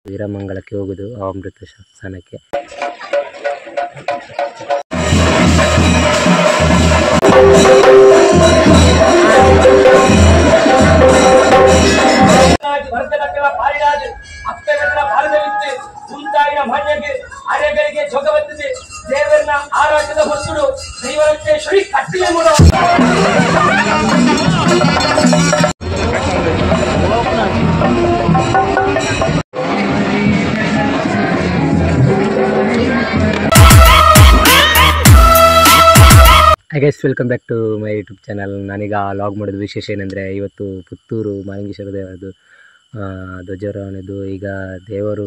ವೀರಮಂಗಲಕ್ಕೆ ಹೋಗುದು ಅಮೃತ ಸ್ಥಾನಕ್ಕೆ. ಅರೆಗಳಿಗೆ ಜೊಗವತ್ತಿದೆ ದೇವರನ್ನ ಆರಾಟದ ಹೊತ್ತುಡು ದೈವಕ್ಕೆ ಶ್ರೀ ಕಟ್ಟಿಗೆ ಮೂಡೋ guys, welcome back to my YouTube channel. ನಾನೀಗ ಲಾಗ್ ಮಾಡೋದು ವಿಶೇಷ ಏನಂದರೆ, ಇವತ್ತು ಪುತ್ತೂರು ಮಾಲಿಂಗೇಶ್ವರ ದೇವರದು ಧ್ವಜಾರೋಹಣದ್ದು. ಈಗ ದೇವರು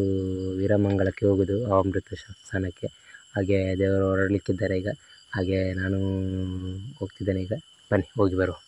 ವೀರಮಂಗಲಕ್ಕೆ ಹೋಗೋದು ಅಮೃತ ಸ್ಥಾನಕ್ಕೆ. ಹಾಗೆ ದೇವರು ಹೊರಡಲಿಕ್ಕಿದ್ದಾರೆ ಈಗ. ಹಾಗೆ ನಾನು ಹೋಗ್ತಿದ್ದೇನೆ ಈಗ. ಬನ್ನಿ ಹೋಗಿ ಬರುವ.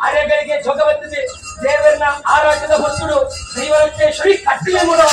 ಅರೆಗಳಿಗೆ ಜೊಗವತ್ತಿದೆ ದೇವರನ್ನ ಆರಾಟದ ಹೊತ್ತುಡು ದೈವಕ್ಕೆ ಶ್ರೀ ಕಟ್ಟಿಗೆ ಮೂಡೋ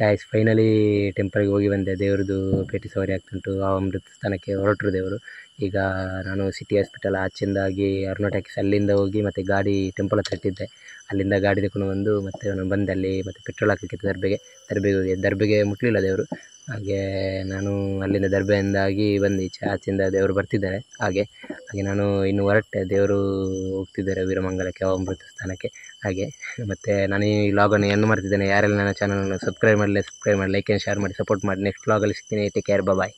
ಗಾಯ್ಸ್ ಫೈನಲಿ ಟೆಂಪಲ್ಗೆ ಹೋಗಿ ಬಂದೆ. ದೇವ್ರದ್ದು ಭೇಟಿ ಸವಾರಿ ಆಗ್ತುಂಟು. ಆ ಅಮೃತ ಸ್ಥಾನಕ್ಕೆ ಹೊರಟರು ದೇವರು. ಈಗ ನಾನು ಸಿಟಿ ಹಾಸ್ಪಿಟಲ್ ಆಚೆಯಿಂದಾಗಿ ಅರುಣಾ ಟ್ಯಾಕ್ಸಿ ಅಲ್ಲಿಂದ ಹೋಗಿ ಮತ್ತು ಗಾಡಿ ಟೆಂಪಲ್ ಹತ್ರ ಇಟ್ಟಿದ್ದೆ. ಅಲ್ಲಿಂದ ಗಾಡಿ ತಗೊಂಡು ಬಂದು ಮತ್ತೆ ನಾನು ಬಂದೆ ಅಲ್ಲಿ. ಮತ್ತು ಪೆಟ್ರೋಲ್ ಹಾಕಲಿಕ್ಕಿತ್ತು ದರ್ಬೆಗೆ ಮುಟ್ಟಲಿಲ್ಲ ದೇವರು. ಹಾಗೆ ನಾನು ಅಲ್ಲಿಂದ ದರ್ಬೆಯಿಂದಾಗಿ ಬಂದು ಈಚೆ ಆಚೆಯಿಂದ ದೇವರು ಬರ್ತಿದ್ದಾರೆ. ಹಾಗೆ ನಾನು ಇನ್ನು ಹೊರಟೆ. ದೇವರು ಹೋಗ್ತಿದ್ದಾರೆ ವೀರಮಂಗಲಕ್ಕೆ, ಅಮೃತ ಸ್ಥಾನಕ್ಕೆ. ಹಾಗೆ ಮತ್ತು ನಾನು ಈ ವ್ಲಾಗನ್ನು ಎಂಡ್ ಮಾಡ್ತಿದ್ದೇನೆ. ಯಾರೆಲ್ಲ ನನ್ನ ಚಾನಲನ್ನು ಸಬ್ಸ್ಕ್ರೈಬ್ ಮಾಡಿ, ಲೈಕ್ ಆ್ಯಂಡ್ ಶೇರ್ ಮಾಡಿ, ಸಪೋರ್ಟ್ ಮಾಡಿ. ನೆಕ್ಸ್ಟ್ ವ್ಲಾಗಲ್ಲಿ ಸಿಗ್ತೀನಿ. ಟೇಕ್ ಕೇರ್, ಬಾಯ್.